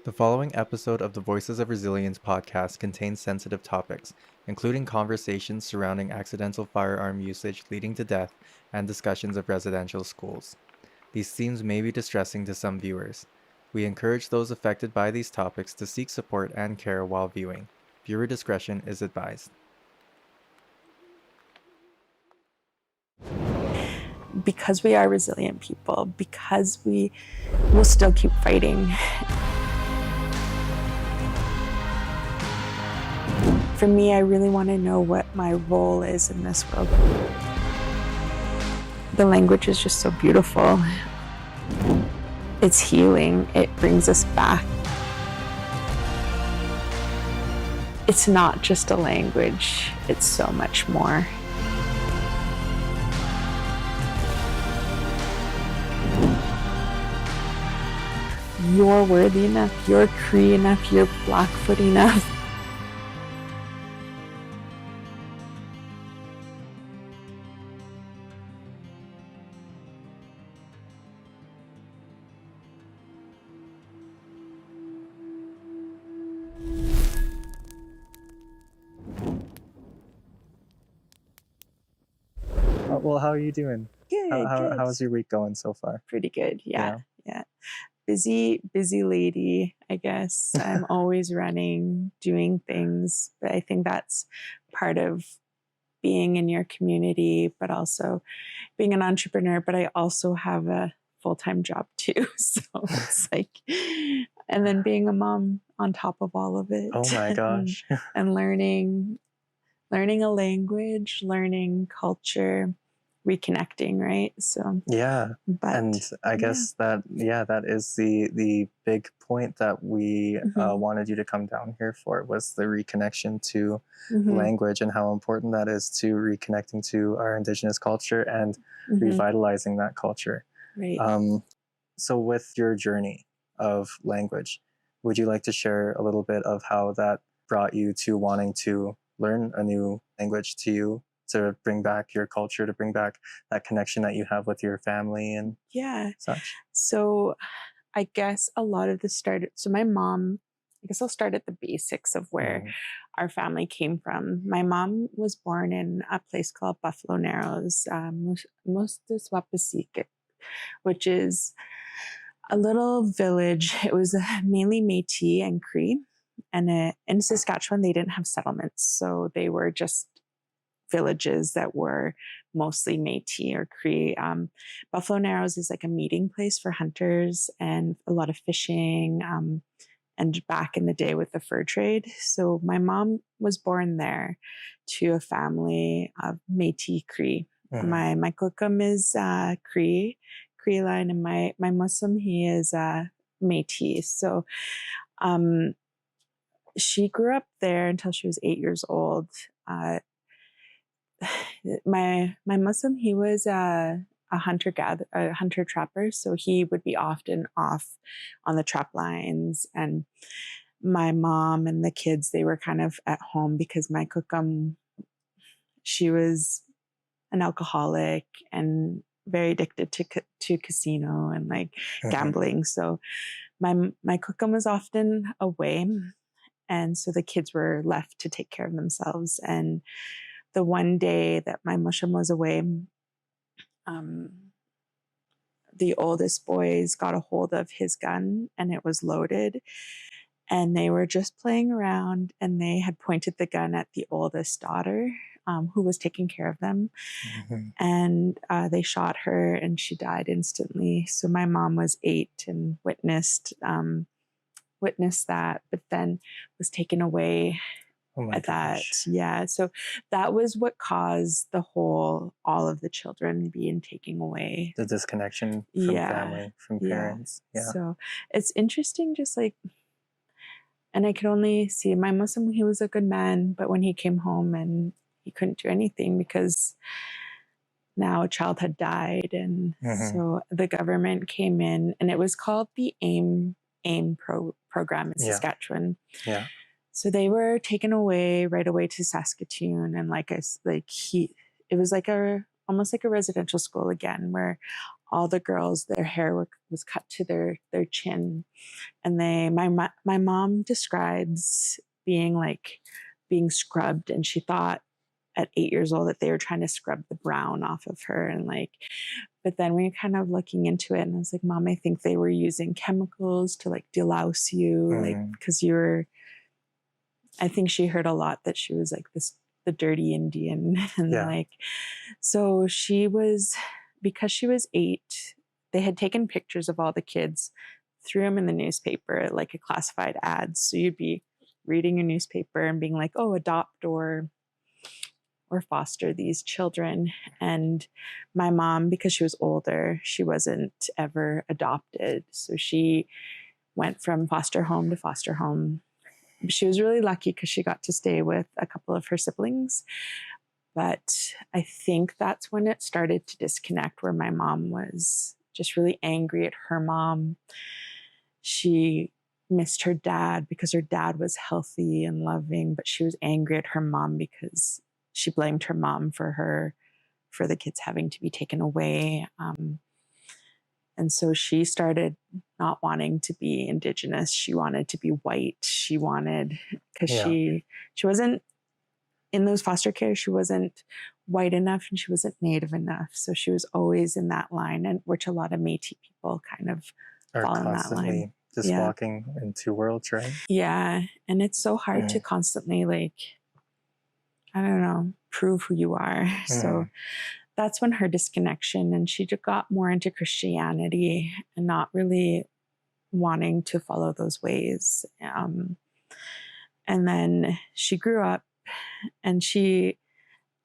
The following episode of the Voices of Resilience podcast contains sensitive topics, including conversations surrounding accidental firearm usage leading to death and discussions of residential schools. These themes may be distressing to some viewers. We encourage those affected by these topics to seek support and care while viewing. Viewer discretion is advised. Because we are resilient people, because we will still keep fighting. For me, I really want to know what my role is in this world. The language is just so beautiful. It's healing. It brings us back. It's not just a language. It's so much more. You're worthy enough. You're Cree enough. You're Blackfoot enough. Well, how are you doing? Good, good. How's your week going so far? Pretty good, yeah. Busy lady, I guess. I'm always running, doing things, but I think that's part of being in your community, but also being an entrepreneur. But I also have a full-time job too, so it's like, and then being a mom on top of all of it. Oh my gosh. And learning a language, learning culture, reconnecting, right? So yeah, and I guess that is the big point that we wanted you to come down here for, was the reconnection to language and how important that is to reconnecting to our Indigenous culture and revitalizing that culture. Right. So with your journey of language, would you like to share a little bit of how that brought you to wanting to learn a new language, to bring back your culture, to bring back that connection that you have with your family and such? So I guess a lot of this started, so my mom, I guess I'll start at the basics of where our family came from. My mom was born in a place called Buffalo Narrows, Mosteswapasik, which is a little village. It was mainly Métis and Cree. And in Saskatchewan, they didn't have settlements. So they were just villages that were mostly Métis or Cree. Buffalo Narrows is like a meeting place for hunters and a lot of fishing, and back in the day with the fur trade. So my mom was born there to a family of Métis Cree. My kukum is Cree line, and my Muslim, he is Métis. So she grew up there until she was 8 years old. My Muslim, he was a hunter trapper, so he would be often off on the trap lines, and my mom and the kids, they were kind of at home because my kukum, she was an alcoholic and very addicted to casino and like gambling. So my kukum was often away, and so the kids were left to take care of themselves. And the one day that my mushum was away, the oldest boys got a hold of his gun and it was loaded, and they were just playing around, and they had pointed the gun at the oldest daughter, who was taking care of them. And they shot her and she died instantly. So my mom was 8 and witnessed that, but then was taken away at that. Yeah. So that was what caused all of the children being taken away. The disconnection from family, from parents. Yeah. So it's interesting, just like, and I could only see my Muslim, he was a good man, but when he came home and he couldn't do anything because now a child had died. And so the government came in, and it was called the AIM program in Saskatchewan. Yeah. So they were taken away right away to Saskatoon, and it was like almost like a residential school again, where all the girls, their hair was cut to their chin, and my mom describes being scrubbed, and she thought at 8 years old that they were trying to scrub the brown off of her, and but then we kind of looking into it, and I was like, Mom, I think they were using chemicals to delouse you, because I think she heard a lot that she was the dirty Indian. And so because she was 8, they had taken pictures of all the kids, threw them in the newspaper, like a classified ads. So you'd be reading a newspaper and being like, oh, adopt or foster these children. And my mom, because she was older, she wasn't ever adopted. So she went from foster home to foster home. She was really lucky because she got to stay with a couple of her siblings. But I think that's when it started to disconnect, where my mom was just really angry at her mom. She missed her dad because her dad was healthy and loving, but she was angry at her mom because she blamed her mom for the kids having to be taken away. And so she started not wanting to be Indigenous. She wanted to be white. Because she wasn't in those foster care, she wasn't white enough and she wasn't Native enough. So she was always in that line, and which a lot of Métis people kind of fall in that line. Just walking in two worlds, right? Yeah. And it's so hard to constantly I don't know, prove who you are. So that's when her disconnection, and she got more into Christianity and not really wanting to follow those ways. And then she grew up, and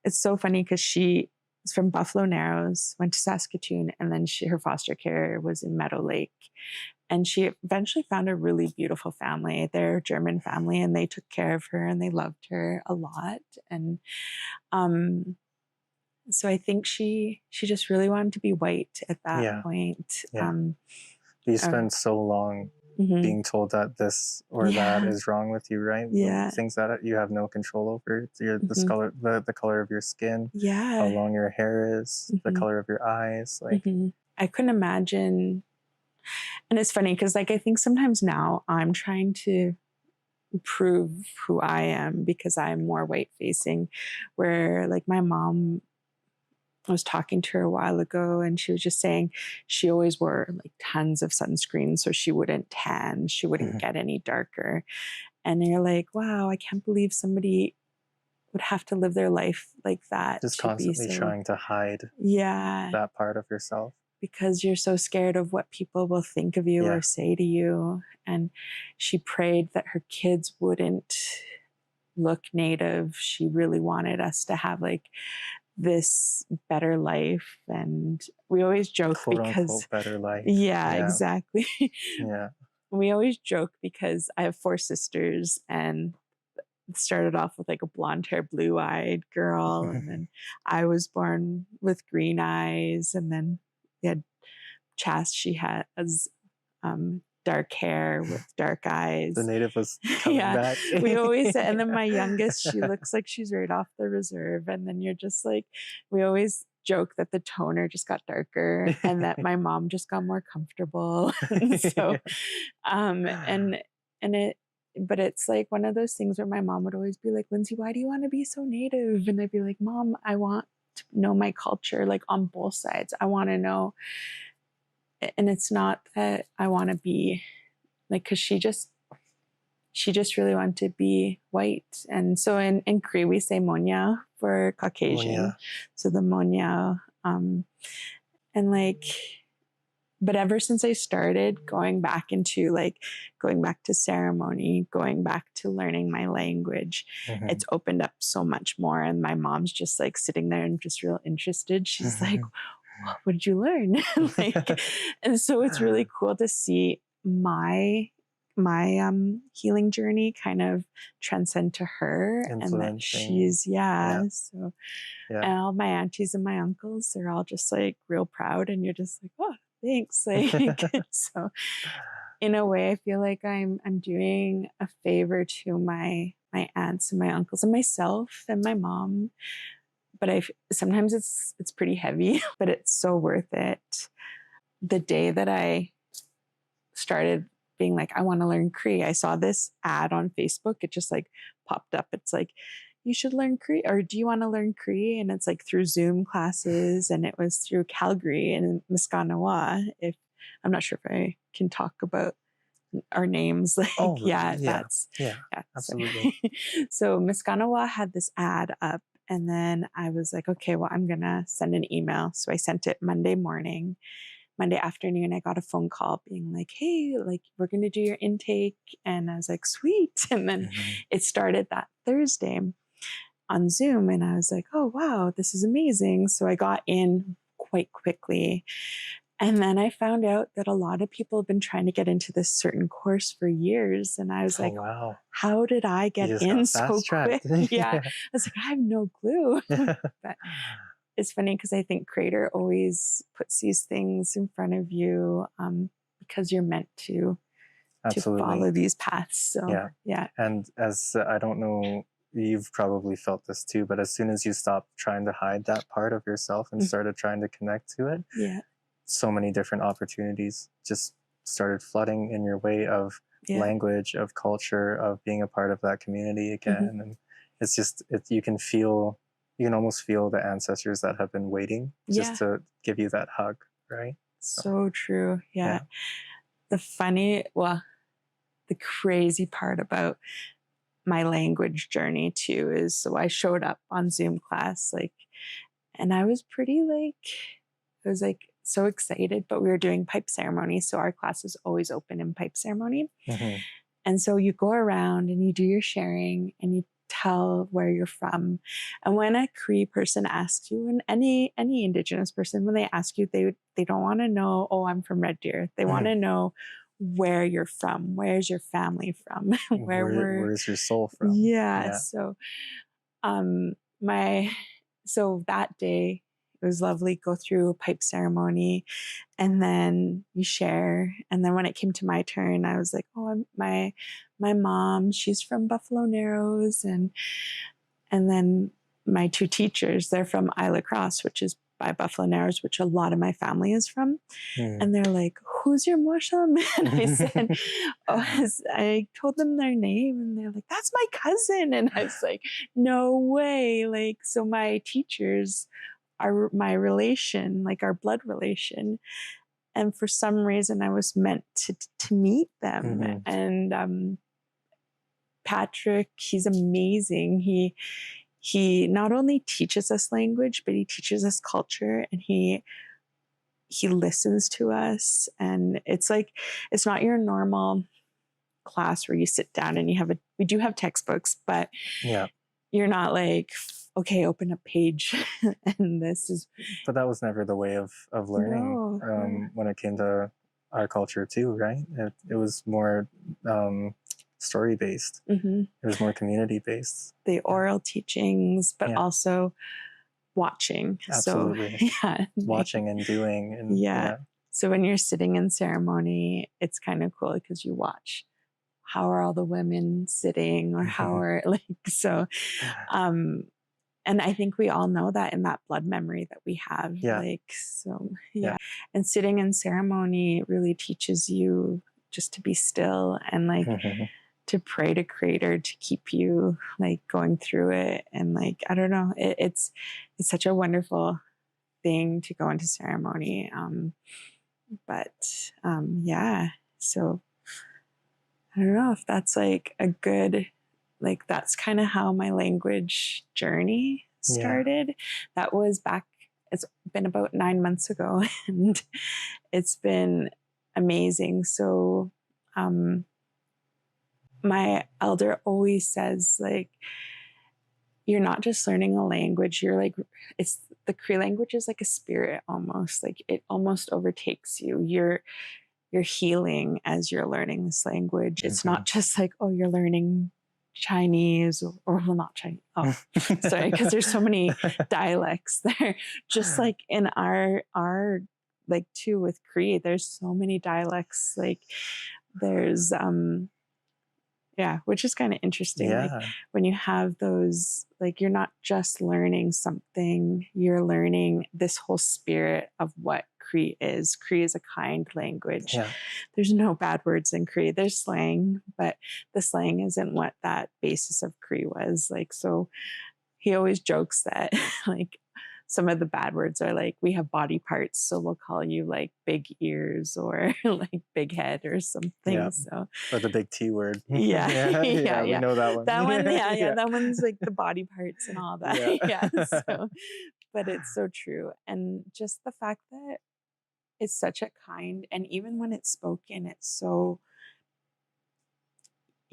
it's so funny because she is from Buffalo Narrows, went to Saskatoon, and then her foster care was in Meadow Lake. And she eventually found a really beautiful family. They're a German family, and they took care of her and they loved her a lot. And so I think she just really wanted to be white at that point. You spend so long being told that this or that is wrong with you, right? Things that you have no control over. The color of your skin, how long your hair is, the color of your eyes. I couldn't imagine. And it's funny because I think sometimes now I'm trying to prove who I am because I'm more white facing, where my mom, I was talking to her a while ago, and she was just saying she always wore tons of sunscreen so she wouldn't tan, she wouldn't get any darker. And you're like, wow, I can't believe somebody would have to live their life like that. Just constantly trying to hide that part of yourself. Because you're so scared of what people will think of you or say to you. And she prayed that her kids wouldn't look Native. She really wanted us to have this better life. And we always joke because better life. Exactly. We always joke because I have 4 sisters, and it started off with a blonde hair, blue eyed girl. And then I was born with green eyes. And then we had Chast, she has dark hair with dark eyes. The Native was coming back. We always, and then my youngest, she looks like she's right off the reserve. And then you're just we always joke that the toner just got darker and that my mom just got more comfortable. And so, but it's one of those things where my mom would always be like, Lindsay, why do you want to be so Native? And I'd be like, Mom, I want to know my culture, on both sides. I want to know. And it's not that I want to be because she just really wanted to be white. And so in Cree, we say Monya for Caucasian. So the Monya, but ever since I started going back to ceremony, going back to learning my language, it's opened up so much more. And my mom's just sitting there and just real interested. She's like, what did you learn? And so it's really cool to see my healing journey kind of transcend to her, and that she's so and all my aunties and my uncles, they're all just real proud, and you're just oh, thanks. So in a way, I feel like I'm doing a favor to my aunts and my uncles and myself and my mom. But sometimes it's pretty heavy, but it's so worth it. The day that I started being like, I want to learn Cree, I saw this ad on Facebook. It just like popped up. It's like, you should learn Cree, or do you want to learn Cree? And it's like through Zoom classes, and it was through Calgary and Miskanawa. If I'm not sure if I can talk about our names, like, that's absolutely. So Miskanawa had this ad up, and then I was like, okay, well, I'm gonna send an email. So I sent it Monday morning. Monday afternoon, I got a phone call being like, hey, like, we're going to do your intake. And I was like, sweet. And then it started that Thursday on Zoom. And I was like, oh, wow, this is amazing. So I got in quite quickly. And then I found out that a lot of people have been trying to get into this certain course for years. And I was like, wow. How did I get in so quick? Yeah. I was like, I have no clue. But it's funny because I think Creator always puts these things in front of you because you're meant to follow these paths. So, yeah. And as I don't know, you've probably felt this too, but as soon as you stopped trying to hide that part of yourself and started trying to connect to it, so many different opportunities just started flooding in your way of language, of culture, of being a part of that community again. And it's just, you can almost feel the ancestors that have been waiting just to give you that hug, right? So true. Yeah. The crazy part about my language journey too is, so I showed up on Zoom class, and I was so excited, but we were doing pipe ceremony. So our class is always open in pipe ceremony. And so you go around and you do your sharing and you tell where you're from. And when a Cree person asks you, and any Indigenous person, when they ask you, they don't want to know, oh, I'm from Red Deer. They want to know where you're from. Where's your family from? Where's your soul from? Yeah. So, so that day, it was lovely. Go through a pipe ceremony, and then you share. And then when it came to my turn, I was like, "Oh, my mom, she's from Buffalo Narrows," and then my two teachers, they're from Isla Cross, which is by Buffalo Narrows, which a lot of my family is from. And they're like, "Who's your Mosham?" And I said, I told them their name, and they're like, "That's my cousin." And I was like, "No way!" So my teachers are my relation, our blood relation. And for some reason I was meant to meet them. And Patrick, he's amazing. He not only teaches us language, but he teaches us culture, and he listens to us. And it's not your normal class where you sit down and we do have textbooks, but you're not like, okay, open a page and this is. But that was never the way of learning when it came to our culture too, right? It was more story based. It was more community based. The oral teachings, but also watching. Absolutely. So, watching and doing. And, So when you're sitting in ceremony, it's kind of cool because you watch. How are all the women sitting, or how are so. And I think we all know that in that blood memory that we have. And sitting in ceremony really teaches you just to be still and to pray to Creator to keep you going through it. And I don't know, it's such a wonderful thing to go into ceremony. So I don't know if that's a good, that's kind of how my language journey started. That was back, it's been about 9 months ago, and it's been amazing. So my elder always says, you're not just learning a language, you're it's the Cree language is like a spirit almost, it almost overtakes you. You're healing as you're learning this language. It's not just you're learning Chinese or well, not Chinese. Oh, sorry, because there's so many dialects there. Just in our too with Cree, there's so many dialects. there's yeah, which is kind of interesting. Like when you have those, like you're not just learning something, you're learning this whole spirit of what Cree is. Cree is a kind language. There's no bad words in Cree. There's slang, but the slang isn't what that basis of Cree was. Like, so he always jokes that like some of the bad words are like, we have body parts, so we'll call you like big ears or like big head or something. So, or the big T word. We know that one. That one, that one's like the body parts and all that. So, but it's so true. And just the fact that it's such a kind, and even when it's spoken, it's so,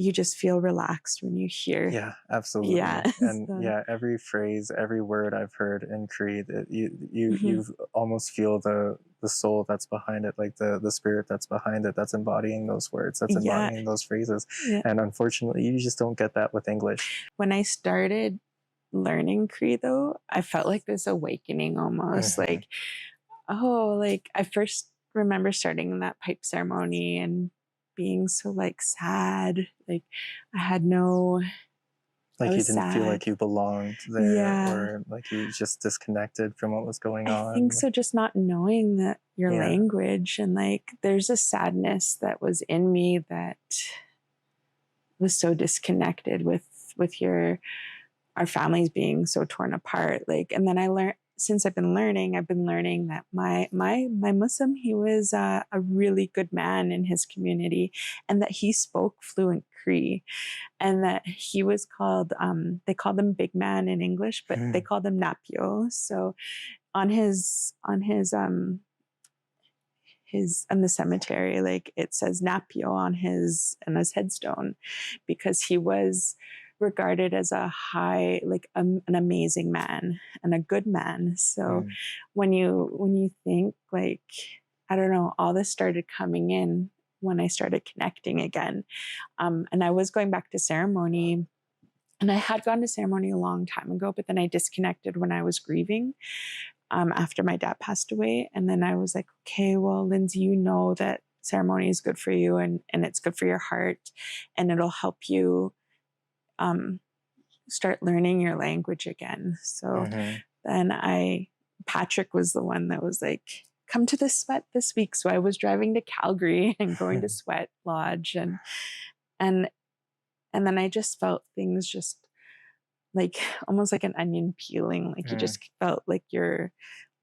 you just feel relaxed when you hear. Yeah, absolutely. And every phrase, every word I've heard in Cree, you almost feel the soul that's behind it, like the spirit that's behind it, that's embodying those words, that's embodying those phrases. And unfortunately, you just don't get that with English. When I started learning Cree, though, I felt like this awakening almost. Like, oh, like I first remember starting in that pipe ceremony and being so like sad, like I had no, like you didn't feel like you belonged there, or like you just disconnected from what was going on. I think so, just not knowing that your language, and like there's a sadness that was in me that was so disconnected with our families being so torn apart. Like, and then I learned, since I've been learning that my Muslim, he was a really good man in his community, and that he spoke fluent Cree, and that he was called, they called him big man in English, but they called him Napio. So on the cemetery, like it says Napio on his headstone, because he was regarded as a high, like an amazing man and a good man. So when you think, like, I don't know, all this started coming in when I started connecting again. And I was going back to ceremony, and I had gone to ceremony a long time ago, but then I disconnected when I was grieving after my dad passed away. And then I was like, okay, well, Lindsay, you know that ceremony is good for you, and it's good for your heart, and it'll help you start learning your language again. So then Patrick was the one that was like, come to the Sweat this week. So I was driving to Calgary and going to Sweat Lodge, and then I just felt things just like almost like an onion peeling. Like you just felt like you're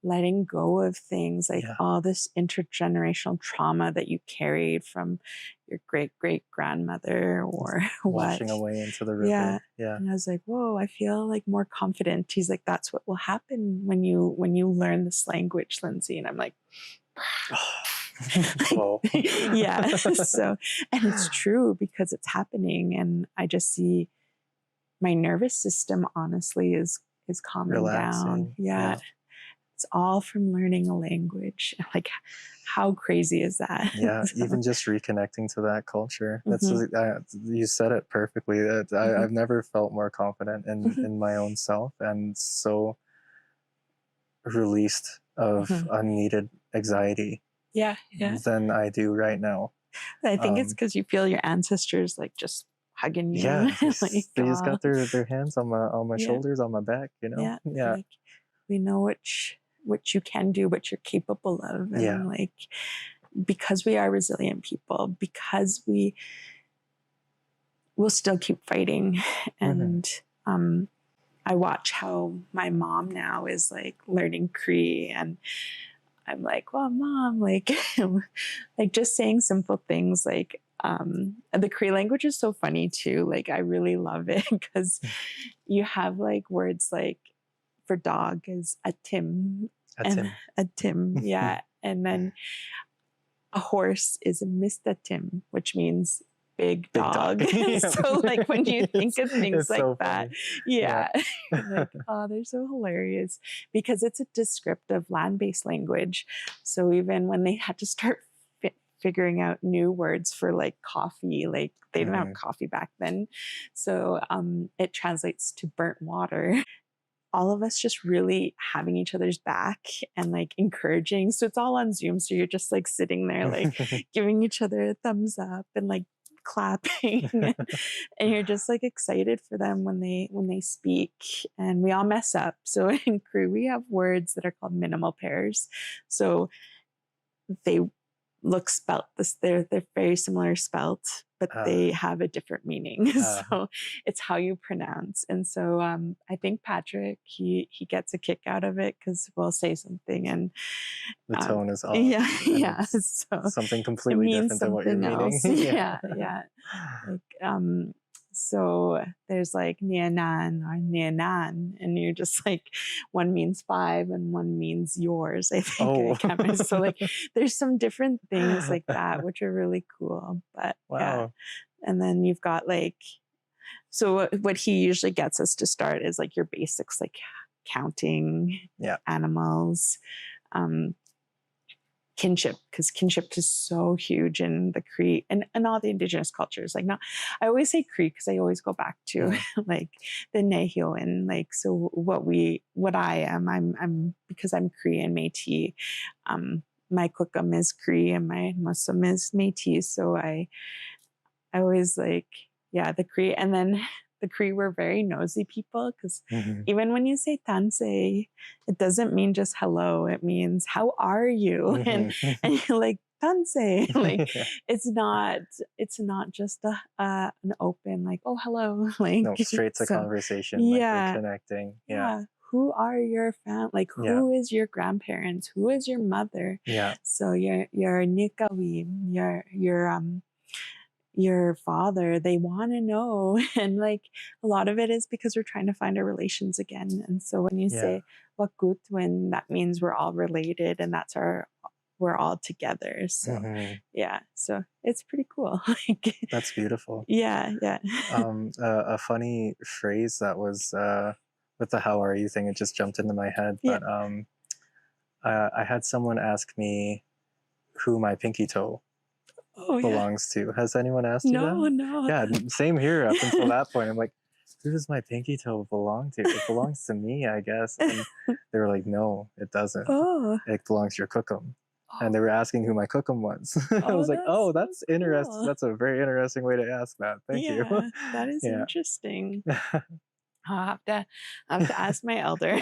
letting go of things, like all this intergenerational trauma that you carried from your great grandmother or washing away into the river. And I was like, whoa, I feel like more confident. He's like, that's what will happen when you learn this language, Lindsay. And I'm like, so, and it's true, because it's happening, and I just see my nervous system honestly is calming down. It's all from learning a language. Like, how crazy is that? Even just reconnecting to that culture. That's you said it perfectly. I've never felt more confident in my own self, and so released of unneeded anxiety than I do right now. I think it's because you feel your ancestors like just hugging you. Like, they just got their hands on my shoulders, on my back, you know? Like, we know what you can do, what you're capable of. And like, because we are resilient people, because we will still keep fighting. And I watch how my mom now is like learning Cree, and I'm like, well, Mom, like, like just saying simple things like, the Cree language is so funny too. Like, I really love it because you have like words like for dog is a tim, and and then a horse is a Mr. Tim, which means big dog. So like when you think of things like so that, like, oh, they're so hilarious, because it's a descriptive land-based language. So even when they had to start figuring out new words for like coffee, like they didn't have coffee back then, so it translates to burnt water. all of us just really having each other's back and like encouraging. So it's all on Zoom. So you're just like sitting there, like giving each other a thumbs up and like clapping and you're just like excited for them when they speak. And we all mess up. So in Cree, we have words that are called minimal pairs. So they look spelt this, they're very similar spelt, but they have a different meaning. So it's how you pronounce. And so I think Patrick, he gets a kick out of it because we'll say something and the tone is off. Yeah. So something completely different than what you're meaning. Yeah. Like so there's like nianan or nianan, and you're just like, one means 5 and one means yours, I think. So like there's some different things like that which are really cool. But yeah. And then you've got like, so what he usually gets us to start is like your basics, like counting animals, kinship, because kinship is so huge in the Cree and all the Indigenous cultures. Like, not, I always say Cree because I always go back to like the Nehioan. Like, so what I am, I'm because I'm Cree and Métis. My Kukum is Cree and my Muslim is Métis. So I always like, the Cree. And then the Cree were very nosy people because even when you say tanse, it doesn't mean just hello. It means, how are you? And you're like, tanse. Like, it's not just an open, like, oh, hello. Like, no, straight to conversation. Like we're connecting. Yeah. Who are your family? Like, who is your grandparents? Who is your mother? Yeah. So your Nikawim, your father, they want to know. And like a lot of it is because we're trying to find our relations again. And so when you say wakutwin, that means we're all related and we're all together. So so it's pretty cool. Like, that's beautiful. Yeah. A funny phrase that was with the how are you thing, it just jumped into my head. But I had someone ask me who my pinky toe belongs to. Has anyone asked you that? No. Yeah, same here up until that point. I'm like, who does my pinky toe belong to? It belongs to me, I guess. And they were like, no, it doesn't. It belongs to your kukum. And they were asking who my kukum was. I was like, that's interesting. Cool. That's a very interesting way to ask that. Thank you. That is interesting. I'll have to ask my elder.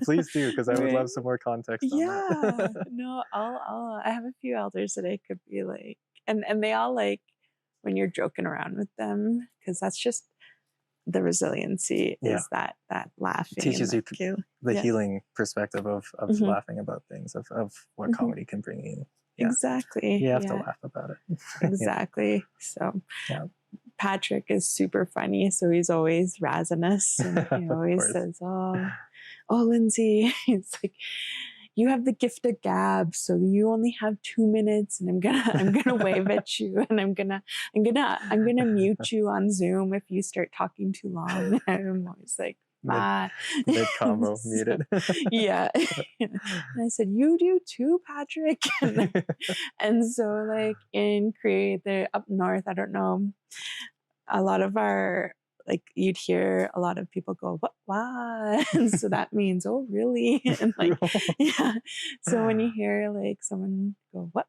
Please do, because I would love some more context on that. No, I have a few elders that I could be like, and they all like when you're joking around with them, because that's just the resiliency is that laughing. It teaches you the healing perspective of laughing about things, of what comedy can bring you. Exactly. You have to laugh about it. Exactly. So Patrick is super funny, so he's always razzing us, and he always says, "Oh, Lindsay," he's like, "You have the gift of gab, so you only have 2 minutes, and I'm gonna wave at you, and I'm gonna mute you on Zoom if you start talking too long." I'm always like, mid combo muted. And I said, "You do too, Patrick." And so like in Cree, they're up north, I don't know, a lot of our, like, you'd hear a lot of people go, what? And so that means, oh, really? And like, so when you hear like someone go, what?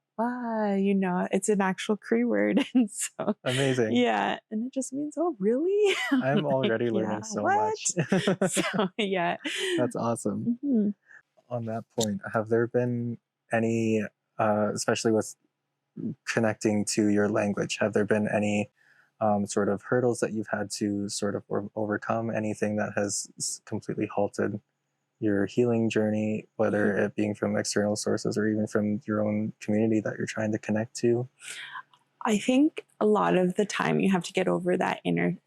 You know, it's an actual Cree word. And so amazing. Yeah. And it just means, oh, really? I'm already learning so much. So That's awesome. On that point, have there been any, especially with connecting to your language, have there been any sort of hurdles that you've had to sort of overcome? Anything that has completely halted your healing journey, whether it being from external sources or even from your own community that you're trying to connect to? I think a lot of the time you have to get over that inner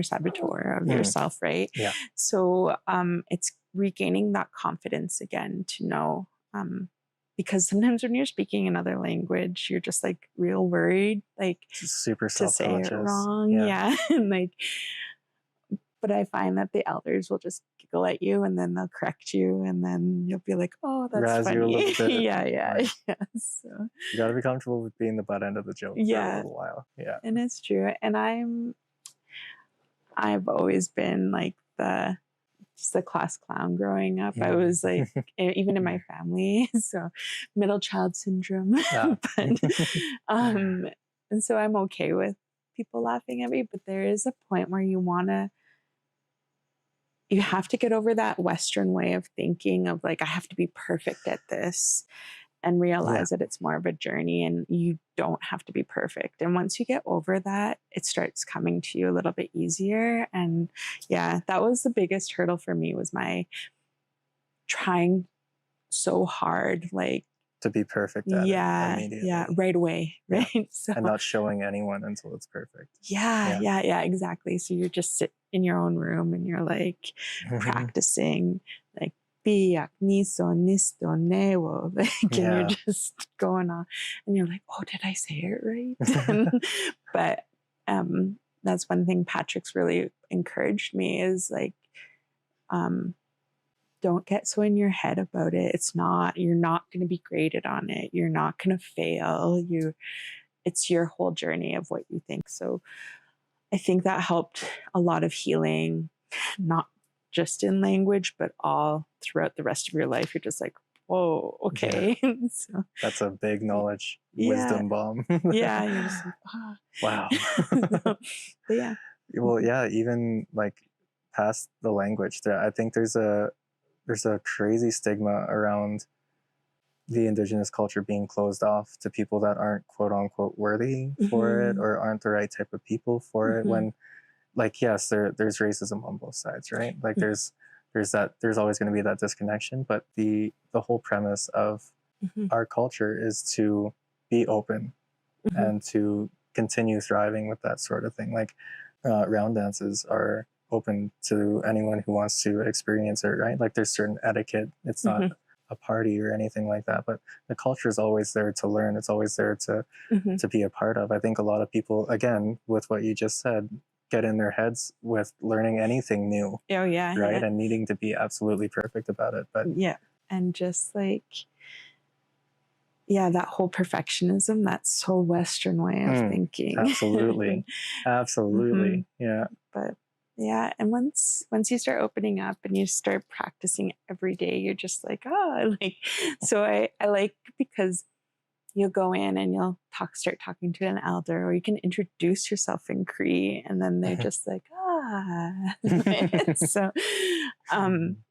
saboteur of yourself, right? Yeah. So it's regaining that confidence again to know, because sometimes when you're speaking another language, you're just like real worried, like super to say self-conscious. it wrong. And like, but I find that the elders will just giggle at you and then they'll correct you and then you'll be like, oh, that's razz funny. You a little bit. Yeah. So you got to be comfortable with being the butt end of the joke for a little while. Yeah. And it's true. And I've always been like the class clown growing up. I was like, even in my family, so middle child syndrome. But and so I'm okay with people laughing at me, but there is a point where you have to get over that Western way of thinking of like, I have to be perfect at this, and realize that it's more of a journey and you don't have to be perfect. And once you get over that, it starts coming to you a little bit easier. And yeah, that was the biggest hurdle for me, was my trying so hard, like to be perfect at it immediately. right away, right? Yeah. So, and not showing anyone until it's perfect. Yeah, exactly. So you're just sitting in your own room and you're like practicing, like biak niso nisto newo, like, and you're just going on, and you're like, oh, did I say it right? But that's one thing Patrick's really encouraged me, is like, don't get so in your head about it. You're not going to be graded on it. You're not going to fail. It's your whole journey of what you think. So I think that helped a lot of healing, not just in language, but all throughout the rest of your life. You're just like, whoa, okay. So, that's a big knowledge, wisdom bomb. Yeah. You're just like, wow. But yeah. Well, yeah, even like past the language, I think there's a crazy stigma around the Indigenous culture being closed off to people that aren't quote unquote worthy for it, or aren't the right type of people for it. When, like, yes, there's racism on both sides, right? Like there's always going to be that disconnection, but the whole premise of our culture is to be open and to continue thriving with that sort of thing. Like round dances are open to anyone who wants to experience it, right? Like there's certain etiquette. It's not a party or anything like that, but the culture is always there to learn. It's always there to be a part of. I think a lot of people, again, with what you just said, get in their heads with learning anything new. Oh yeah. Right. And needing to be absolutely perfect about it. But yeah. And just like, yeah, that whole perfectionism, that's so Western way of thinking. Absolutely. Absolutely. Yeah. But yeah, and once you start opening up and you start practicing every day, you're just like, oh, like, so I like, because you'll go in and you'll start talking to an elder, or you can introduce yourself in Cree, and then they're just like, So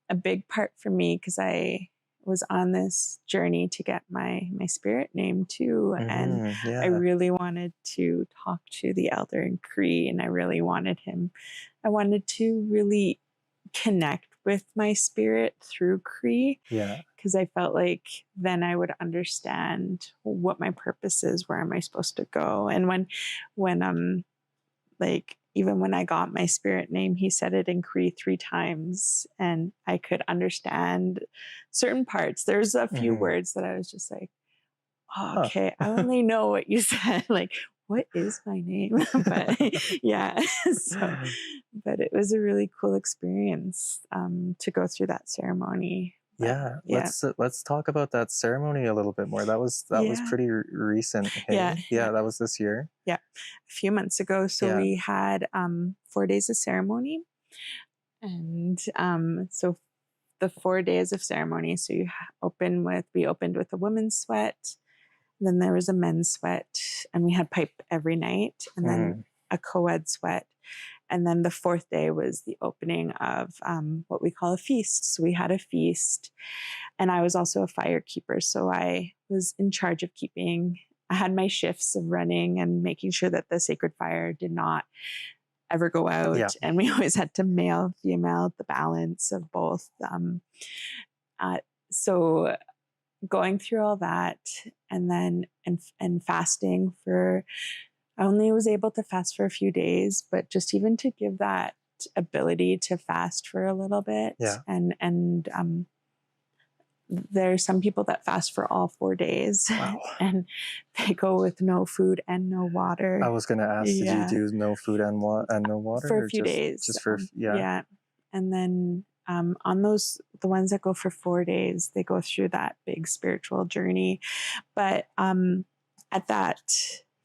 a big part for me, because I was on this journey to get my spirit name too, and I really wanted to talk to the elder in Cree, and I wanted to really connect with my spirit through Cree, because I felt like then I would understand what my purpose is, where am I supposed to go. And when like, even when I got my spirit name, he said it in Cree 3 times, and I could understand certain parts. There's a few words that I was just like, oh, okay, I only know what you said. Like, what is my name? But yeah, but it was a really cool experience to go through that ceremony. But, let's talk about that ceremony a little bit more. That was pretty recent. Hey? That was this year. Yeah, a few months ago. So we had 4 days of ceremony, and so the 4 days of ceremony. So we opened with a women's sweat, then there was a men's sweat, and we had pipe every night, and then a co-ed sweat. And then the 4th day was the opening of what we call a feast. So we had a feast, and I was also a fire keeper. So I was in charge of I had my shifts of running and making sure that the sacred fire did not ever go out. Yeah. And we always had to male, female, the balance of both. So going through all that, and then and fasting I only was able to fast for a few days, but just even to give that ability to fast for a little bit. And there's some people that fast for all 4 days. Wow. And they go with no food and no water. I was going to ask, did you do no food and no water? For a few days. Just for, Yeah. And then on the ones that go for 4 days, they go through that big spiritual journey. But at that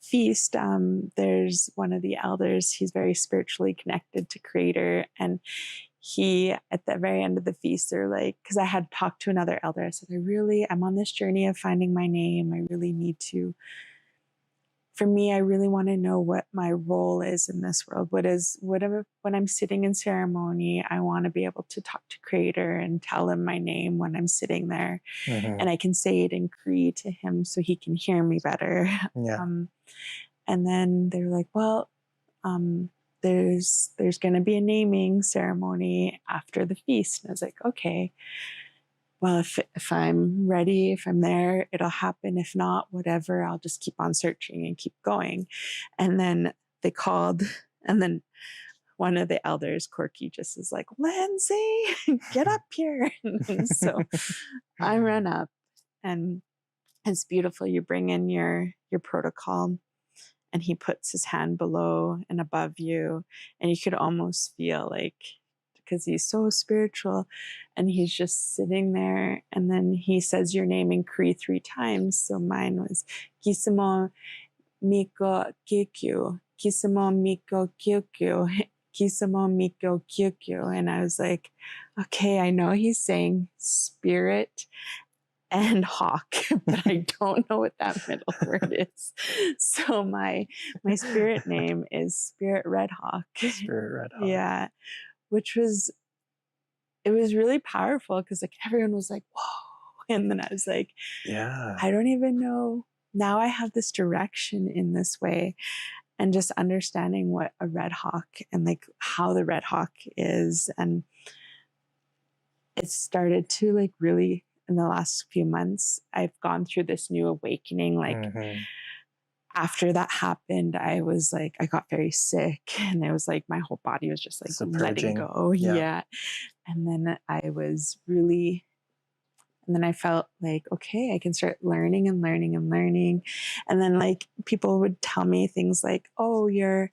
feast, there's one of the elders. He's very spiritually connected to Creator, and he, at the very end of the feast, they're like, because I had talked to another elder, I said, I'm on this journey of finding my name. I really need to, for me, I really want to know what my role is in this world. When I'm sitting in ceremony, I want to be able to talk to Creator and tell him my name when I'm sitting there. And I can say it in Cree to him so he can hear me better. Yeah. And then they're like, well, there's going to be a naming ceremony after the feast. And I was like, okay, well, if I'm ready, if I'm there, it'll happen. If not, whatever, I'll just keep on searching and keep going. And then they called, and then one of the elders, Corky, just is like, Lindsay, get up here. And so I run up, and it's beautiful. You bring in your protocol, and he puts his hand below and above you, and you could almost feel like, because he's so spiritual, and he's just sitting there, and then he says your name in Cree 3 times. So mine was Kisamo Miko Kyukyu, Kisamo Miko Kyukyu, Kisamo Miko Kyukyu. And I was like, okay, I know he's saying spirit and hawk, but I don't know what that middle word is. So my spirit name is Spirit Red Hawk. Spirit Red Hawk. Yeah, which was really powerful, because like everyone was like, whoa. And then I was like, yeah, I don't even know. Now I have this direction in this way, and just understanding what a red hawk and like how the red hawk is. And it started to like really, in the last few months, I've gone through this new awakening. Like after that happened, I was like, I got very sick, and it was like my whole body was just like letting go. Yeah. And then I was really, and then I felt like, okay, I can start learning and learning and learning. And then like people would tell me things like, oh, your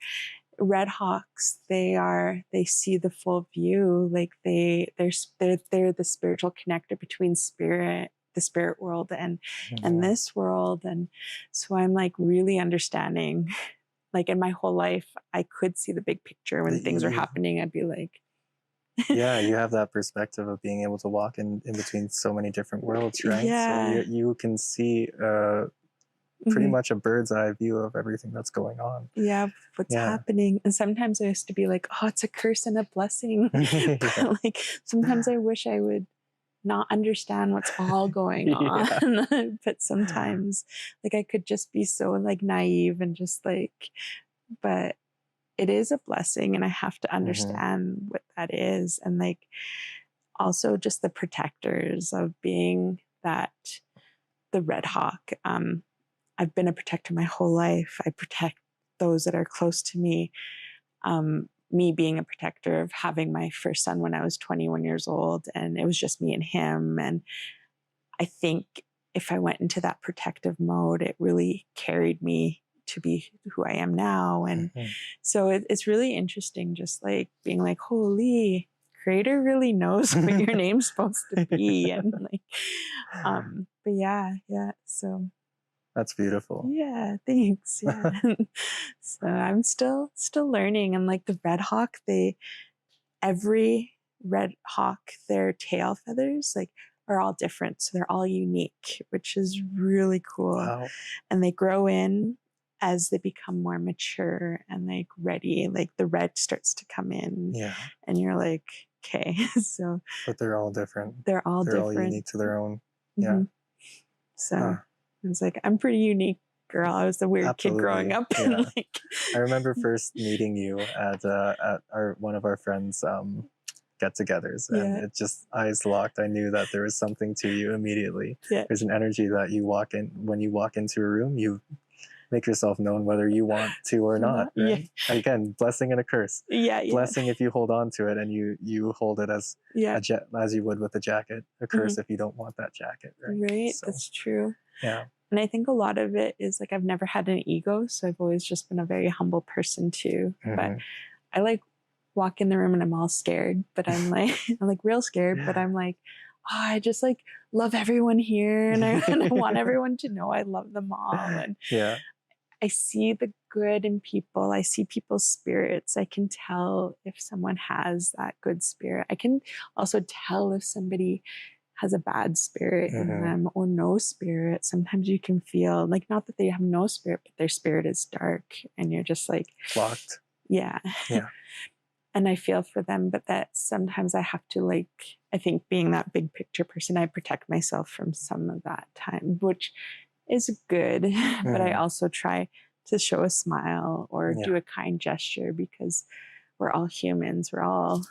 red hawks, they see the full view. Like they're the spiritual connector between the spirit world and this world. And so I'm like really understanding, like in my whole life, I could see the big picture when things are happening. I'd be like, yeah, you have that perspective of being able to walk in between so many different worlds, right? Yeah. So you can see pretty much a bird's eye view of everything that's going on. Yeah, what's happening. And sometimes I used to be like, oh, it's a curse and a blessing. But like sometimes I wish I would not understand what's all going on. But sometimes like I could just be so like naive and just like, but it is a blessing, and I have to understand what that is. And like also just the protectors of being that, the red hawk. I've been a protector my whole life. I protect those that are close to me. Me being a protector of having my first son when I was 21 years old, and it was just me and him. And I think if I went into that protective mode, it really carried me to be who I am now. And so it's really interesting, just like being like, holy, Creator really knows what your name's supposed to be. And like, but yeah. So that's beautiful. Yeah, thanks. Yeah. So I'm still learning. And like the red hawk, every red hawk, their tail feathers like are all different. So they're all unique, which is really cool. Wow. And they grow in as they become more mature and like ready, like the red starts to come in. Yeah. And you're like, okay. So but they're all different. They're all unique to their own. Yeah. So it's like, I'm pretty unique, girl. I was the weird kid growing up. Yeah. And like, I remember first meeting you at one of our friends' get-togethers, and it just, eyes locked. I knew that there was something to you immediately. There's an energy that you walk in when you walk into a room. You make yourself known whether you want to or not. Right? Again, blessing and a curse. Blessing if you hold on to it and you hold it as as you would with a jacket. A curse if you don't want that jacket. Right. So, that's true. Yeah. And I think a lot of it is like I've never had an ego, so I've always just been a very humble person too. But I like walk in the room and I'm all scared, but I'm like real scared, but I'm like, oh, I just like love everyone here, and I want everyone to know I love them all. And I see the good in people. I see people's spirits. I can tell if someone has that good spirit. I can also tell if somebody has a bad spirit in them or no spirit. Sometimes you can feel like, not that they have no spirit, but their spirit is dark and you're just like blocked. Yeah. And I feel for them, but that sometimes I have to, like, I think being that big picture person, I protect myself from some of that time, which is good. But I also try to show a smile or do a kind gesture, because we're all humans. We're all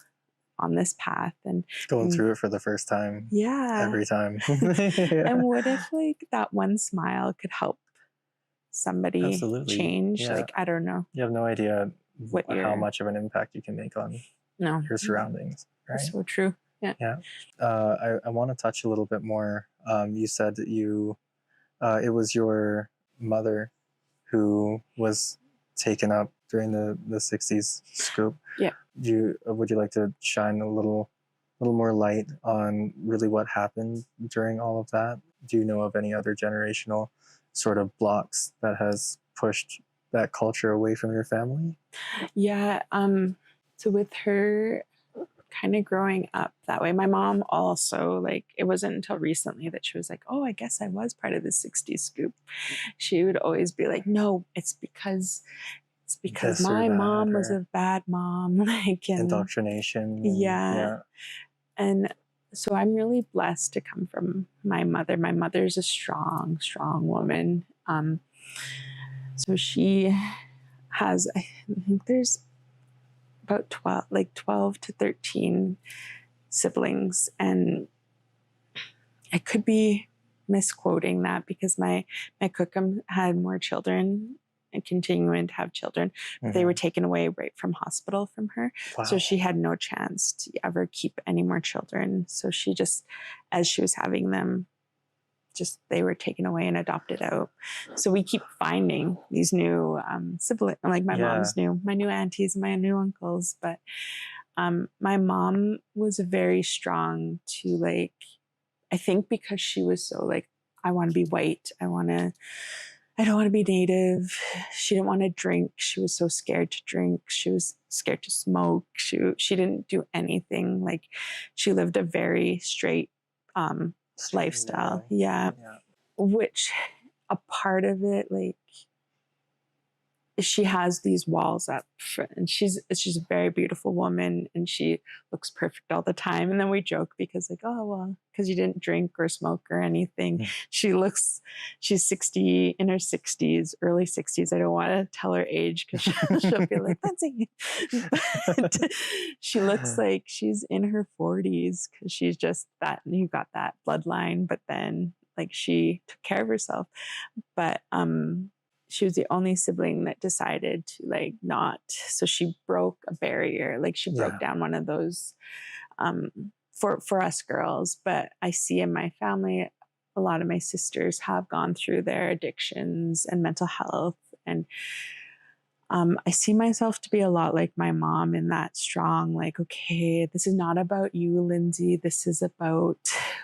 on this path and going through it for the first time. Every time. And what if, like, that one smile could help somebody change? Like, I don't know. You have no idea how much of an impact you can make on your surroundings, right? That's so true. I want to touch a little bit more. You said that it was your mother who was taken up during the 60s scoop. Would you like to shine a little more light on really what happened during all of that? Do you know of any other generational sort of blocks that has pushed that culture away from your family? So with her kind of growing up that way, my mom also, like, it wasn't until recently that she was like, oh, I guess I was part of the 60s scoop. She would always be like, no, it's because my mom was a bad mom. Like, indoctrination. And so I'm really blessed to come from my mother. My mother's a strong, strong woman. So she has, I think there's about 12 to 13 siblings. And I could be misquoting that, because my cookum had more children and continuing to have children, but they were taken away right from hospital from her. So she had no chance to ever keep any more children. So she just, as she was having them, they were taken away and adopted out. So we keep finding these new siblings, like my new aunties, my new uncles. But my mom was very strong to, like, I think because she was so, like, I want to be white. I don't want to be native. She didn't want to drink. She was so scared to drink. She was scared to smoke. She didn't do anything. Like, she lived a very straight lifestyle. Which a part of it, like, she has these walls up and she's a very beautiful woman and she looks perfect all the time. And then we joke because, like, oh, well, because you didn't drink or smoke or anything. She's 60, in her 60s, early 60s. I don't want to tell her age because she'll be like, that's it. But she looks like she's in her 40s because she's just that, you got that bloodline. But then, like, she took care of herself. But she was the only sibling that decided to, like, not. So she broke a barrier. Like, she broke down one of those for us girls. But I see in my family, a lot of my sisters have gone through their addictions and mental health. And I see myself to be a lot like my mom in that strong, like, okay, this is not about you, Lindsay. This is about,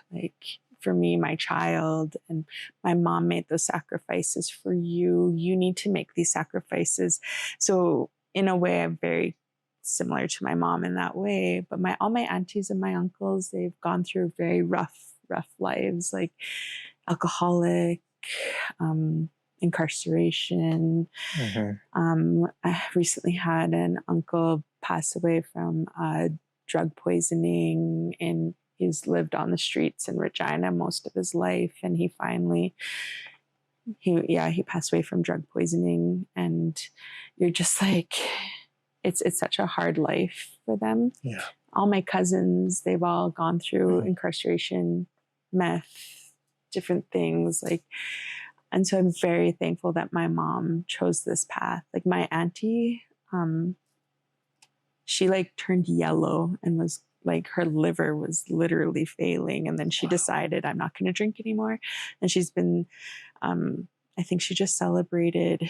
like, for me, my child, and my mom made those sacrifices for you. You need to make these sacrifices. So in a way, I'm very similar to my mom in that way. But all my aunties and my uncles, they've gone through very rough lives, like alcoholic, incarceration. I recently had an uncle pass away from drug poisoning, and he's lived on the streets in Regina most of his life. And he passed away from drug poisoning. And you're just like, it's such a hard life for them. All my cousins, they've all gone through incarceration, meth, different things, like. And so I'm very thankful that my mom chose this path. Like, my auntie, she, like, turned yellow and was, like, her liver was literally failing. And then she decided, I'm not going to drink anymore. And she's been, I think she just celebrated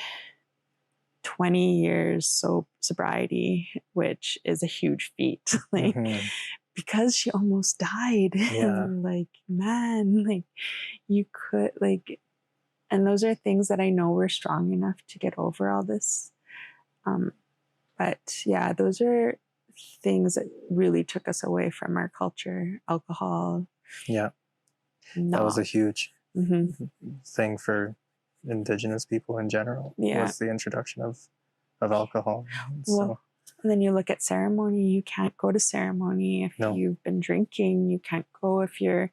20 years sobriety, which is a huge feat. Like, because she almost died. And like, man, like, you could, like, And those are things that I know we're strong enough to get over all this. But yeah, those are things that really took us away from our culture. Alcohol. Yeah. That was a huge thing for Indigenous people in general, was the introduction of alcohol. Well, and then you look at ceremony, you can't go to ceremony if you've been drinking, you can't go if you're,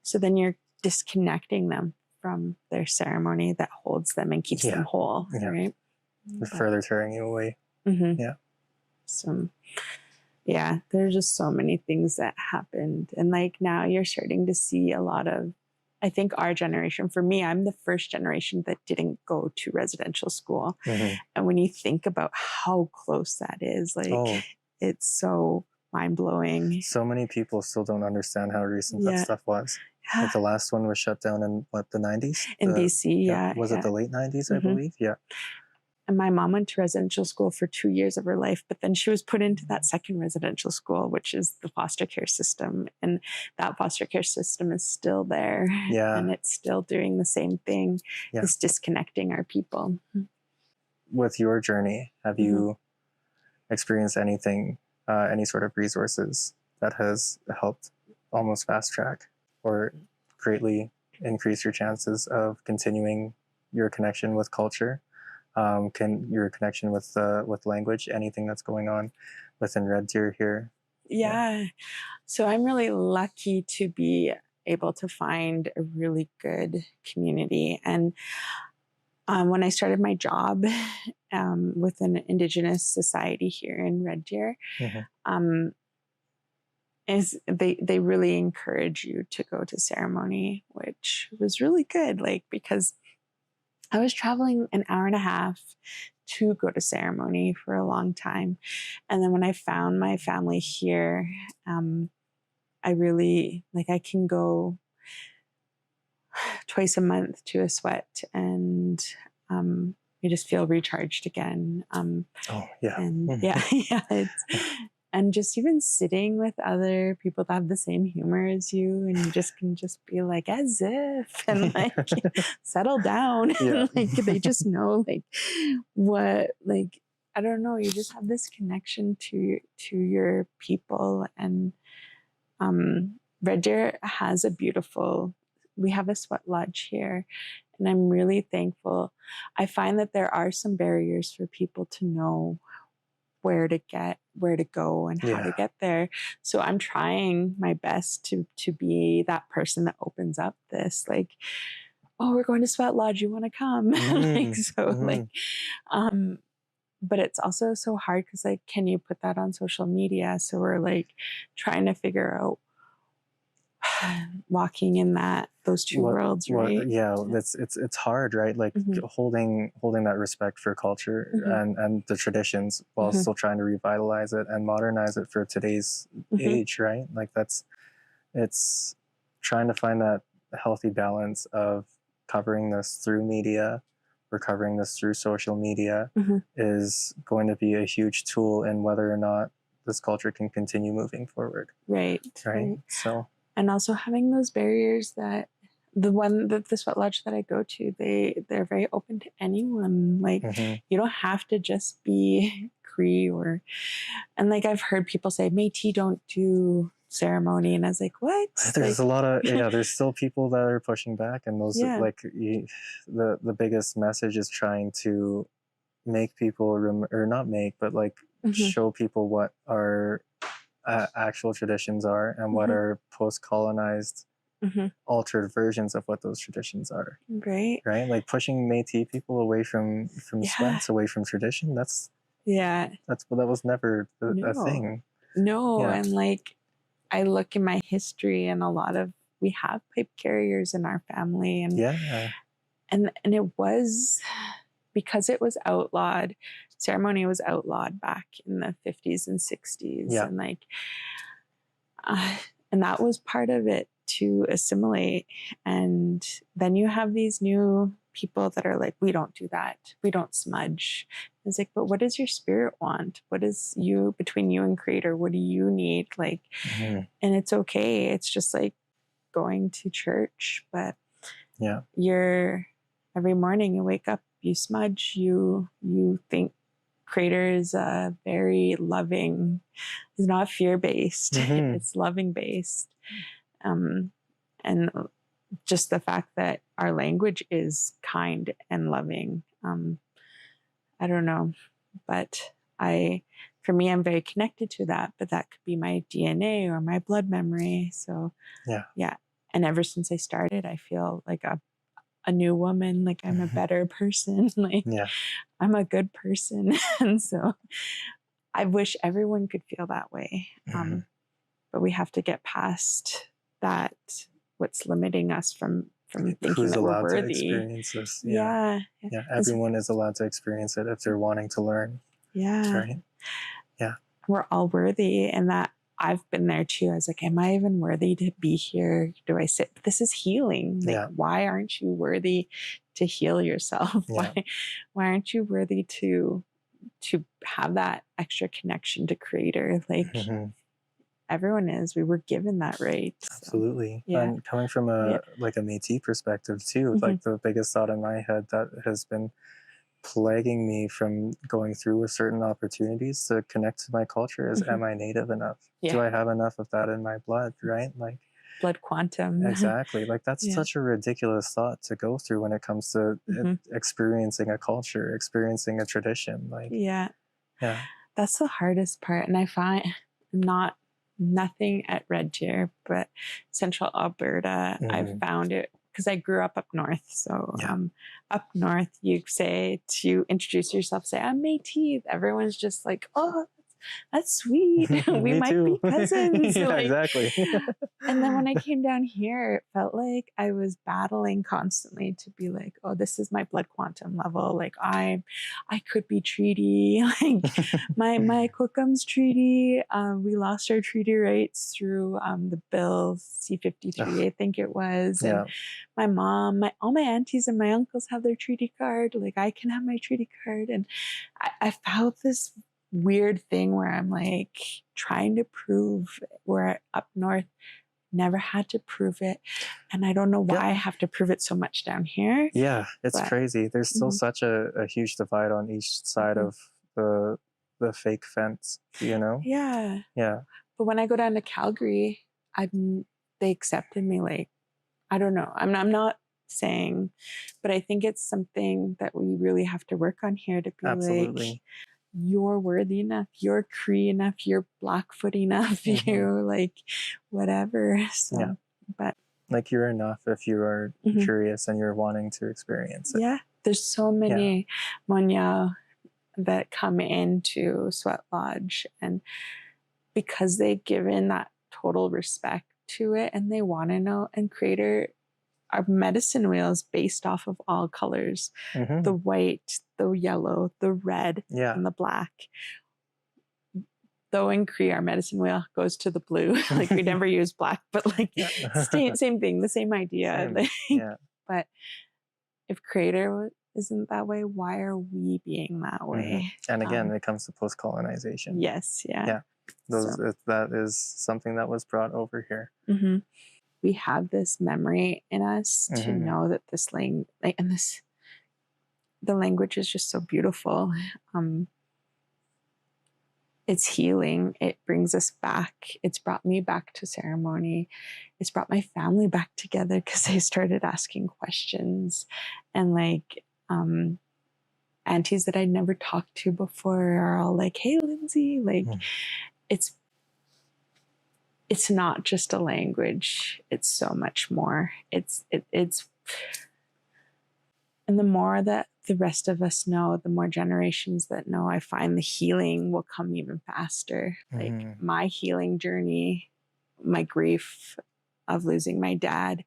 so then you're disconnecting them from their ceremony that holds them and keeps them whole, right? Further tearing you away. Yeah. So, yeah, there's just so many things that happened. And like now you're starting to see a lot of, I think our generation, for me, I'm the first generation that didn't go to residential school. And when you think about how close that is, like it's so mind blowing. So many people still don't understand how recent that stuff was. Like the last one was shut down in what, the 90s? In BC, Was it the late 90s, I believe? Yeah. And my mom went to residential school for 2 years of her life, but then she was put into that second residential school, which is the foster care system. And that foster care system is still there. Yeah. And it's still doing the same thing. It's disconnecting our people. With your journey, have you experienced anything, any sort of resources that has helped almost fast track or greatly increase your chances of continuing your connection with culture? Your connection with language, anything that's going on within Red Deer here? Yeah. So I'm really lucky to be able to find a really good community. And when I started my job with an Indigenous society here in Red Deer, they really encourage you to go to ceremony, which was really good. Like, because I was traveling an hour and a half to go to ceremony for a long time. And then when I found my family here, I really, like, I can go twice a month to a sweat and you just feel recharged again. And and just even sitting with other people that have the same humor as you, and you just can just be like, as if, and like settle down. And like they just know like what, like, I don't know, you just have this connection to your people. And Red Deer has we have a sweat lodge here, and I'm really thankful. I find that there are some barriers for people to know where to go and how to get there. So I'm trying my best to be that person that opens up this, like, oh, we're going to Sweat Lodge, you want to come? But it's also so hard because, like, can you put that on social media? So we're like trying to figure out walking in those two worlds, right? It's hard, right? Like holding that respect for culture and the traditions while still trying to revitalize it and modernize it for today's age, right? Like it's trying to find that healthy balance of covering this through media or covering this through social media is going to be a huge tool in whether or not this culture can continue moving forward. Right. So. And also having those barriers that the sweat lodge that I go to, they're very open to anyone. Like you don't have to just be Cree and like I've heard people say Métis don't do ceremony, and I was like, what? There's a lot of there's still people that are pushing back, and those the biggest message is trying to make people or not make, but like show people what our actual traditions are and what are post-colonized altered versions of what those traditions are, right? Like pushing Métis people away from sweats, away from tradition, that was never a thing. And like I look in my history, and we have pipe carriers in our family, and it was because it was outlawed. Ceremony was outlawed back in the 50s and 60s. And like, and that was part of it, to assimilate. And then you have these new people that are like, we don't do that. We don't smudge. It's like, but what does your spirit want? What is between you and Creator? What do you need? Like, and it's okay. It's just like going to church, but every morning you wake up, you smudge, you think Creator is very loving. It's not fear-based. Mm-hmm. It's loving-based. And just the fact that our language is kind and loving. I don't know, but for me, I'm very connected to that, but that could be my DNA or my blood memory. So yeah. And ever since I started, I feel like a new woman, like I'm a better person, like I'm a good person. And so I wish everyone could feel that way. But we have to get past that, what's limiting us from thinking who's that we're allowed worthy. to experience this. Yeah. Everyone is allowed to experience it if they're wanting to learn. Yeah. Right. Yeah. We're all worthy. And that I've been there too. I was like, am I even worthy to be here? Do I sit? This is healing. Like, why aren't you worthy to heal yourself? Why aren't you worthy to have that extra connection to Creator? Like, everyone is. We were given that right. Absolutely. So, And coming from a Métis perspective too, like the biggest thought in my head that has been plaguing me from going through with certain opportunities to connect to my culture is, am I Native enough? Do I have enough of that in my blood? Right? Like blood quantum. Exactly. Like that's such a ridiculous thought to go through when it comes to experiencing a culture, experiencing a tradition. Like that's the hardest part. And I find nothing at Red Deer, but Central Alberta, I've found it because I grew up north. So up north, you say to introduce yourself, say, I'm Métis. Everyone's just like, oh, that's sweet. We might be cousins. Exactly. And then when I came down here, it felt like I was battling constantly to be like, oh, this is my blood quantum level. Like I could be treaty. Like my Quickum's treaty. We lost our treaty rights through the bill C-53, I think it was. And my mom, all my aunties and my uncles have their treaty card. Like I can have my treaty card. And I felt this weird thing where I'm like trying to prove, where up north never had to prove it, and I don't know why I have to prove it so much down here. It's crazy. There's still such a huge divide on each side of the fake fence, you know. But when I go down to Calgary, they accepted me. Like I don't know, I'm not saying, but I think it's something that we really have to work on here to be like, you're worthy enough, you're Cree enough, you're Blackfoot enough, you're like whatever. So but like you're enough if you are curious and you're wanting to experience it. There's so many Monyao that come into Sweat Lodge, and because they've given that total respect to it and they want to know, and Creator, our medicine wheel is based off of all colors, the white, the yellow, the red, and the black. Though in Cree, our medicine wheel goes to the blue. Like we never use black, but like same thing, the same idea. But if Creator isn't that way, why are we being that way? And again, it comes to post-colonization. That is something that was brought over here. We have this memory in us to know that this the language is just so beautiful. It's healing. It brings us back. It's brought me back to ceremony. It's brought my family back together because they started asking questions, and like aunties that I'd never talked to before are all like, "Hey, Lindsay!" Like it's not just a language. It's so much more. It's and the more that the rest of us know, the more generations that know, I find the healing will come even faster. Like my healing journey, my grief of losing my dad,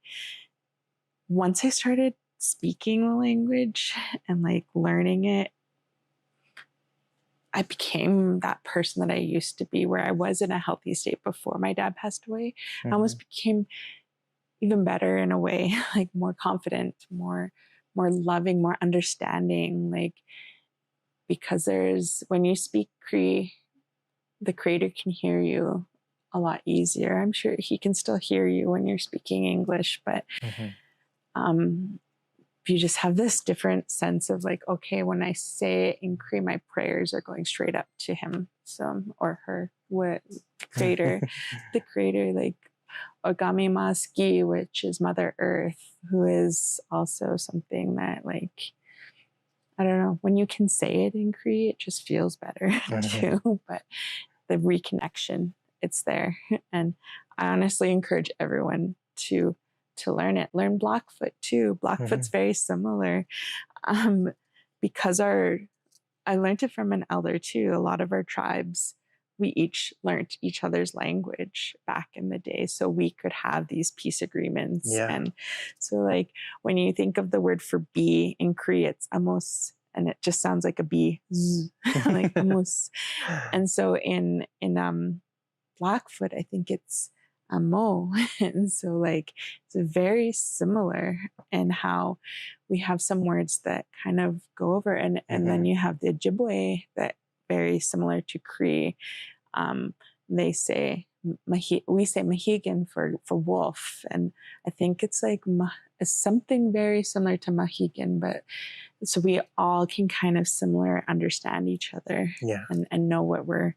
once I started speaking the language and like learning it, I became that person that I used to be, where I was in a healthy state before my dad passed away. I almost became even better in a way, like more confident, more loving, more understanding. Like, because when you speak Cree, the Creator can hear you a lot easier. I'm sure he can still hear you when you're speaking English, but you just have this different sense of like, okay, when I say it in Cree, my prayers are going straight up to him, so, or her, what creator, the creator, like Ogami Maski, which is Mother Earth, who is also something that, like, I don't know, when you can say it in Cree, it just feels better too. But the reconnection, it's there. And I honestly encourage everyone to learn it. Learn Blackfoot too. Blackfoot's very similar. Because I learned it from an elder too. A lot of our tribes, we each learned each other's language back in the day, so we could have these peace agreements. And so, like, when you think of the word for bee in Cree, it's amos, and it just sounds like a bee, like amos. And so in Blackfoot, I think it's amo. And so, like, it's very similar in how we have some words that kind of go over, and then you have the Ojibwe that very similar to Cree. They say we say Mohegan for wolf, and I think it's like something very similar to Mohegan, but so we all can kind of similar understand each other, and know what we're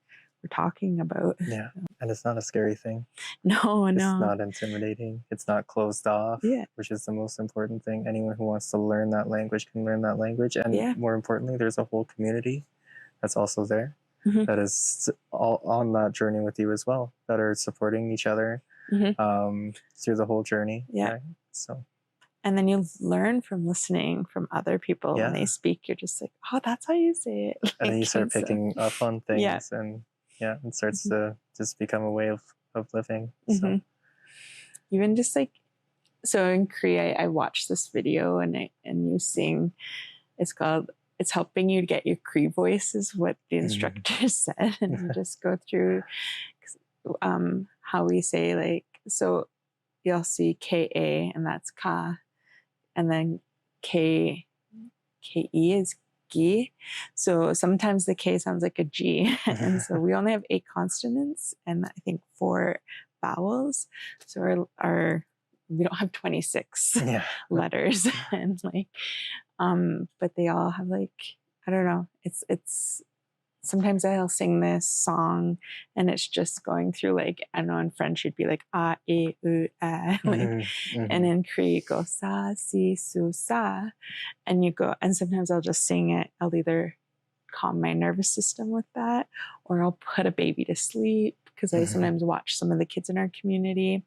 talking about. Yeah, and it's not a scary thing. No, it's not intimidating. It's not closed off. Which is the most important thing. Anyone who wants to learn that language can learn that language, and more importantly, there's a whole community that's also there. That is all on that journey with you as well, that are supporting each other through the whole journey. Right? So, and then you learn from listening from other people when they speak. You're just like, oh, that's how you say it. Like, and then you start picking up on things, and it starts to just become a way of living. So, even just like, so in Korea, I watched this video and you sing. It's helping you to get your Cree voice, is what the instructor said. And you just go through how we say, like, so you'll see K-A, and that's ka. And then K-E is gi. So sometimes the K sounds like a G. And so we only have 8 consonants and I think 4 vowels. So we don't have 26 letters. And like, but they all have, like, I don't know, it's sometimes I'll sing this song and it's just going through, like, I know in French you'd be like a e u a, like, and in Cree you go sa si su sa, and you go, and sometimes I'll just sing it. I'll either calm my nervous system with that, or I'll put a baby to sleep, because I sometimes watch some of the kids in our community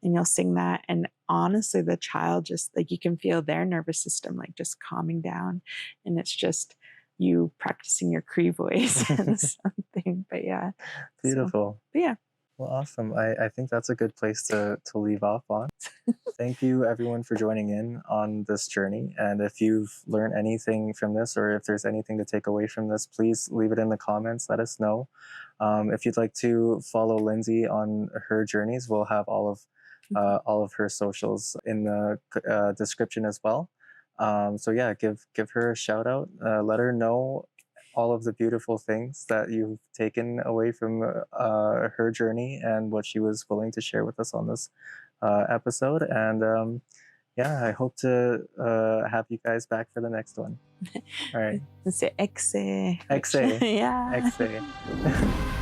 and you'll sing that, and honestly the child just, like, you can feel their nervous system like just calming down, and it's just you practicing your Cree voice and something. But beautiful. So, well, awesome. I think that's a good place to leave off on. Thank you everyone for joining in on this journey, and if you've learned anything from this, or if there's anything to take away from this, please leave it in the comments. Let us know. If you'd like to follow Lindsay on her journeys, we'll have all of her socials in the description as well. So yeah, give her a shout out. Let her know all of the beautiful things that you've taken away from her journey and what she was willing to share with us on this episode. And I hope to have you guys back for the next one. All right. Let's say exe. Exe. Yeah. Exe.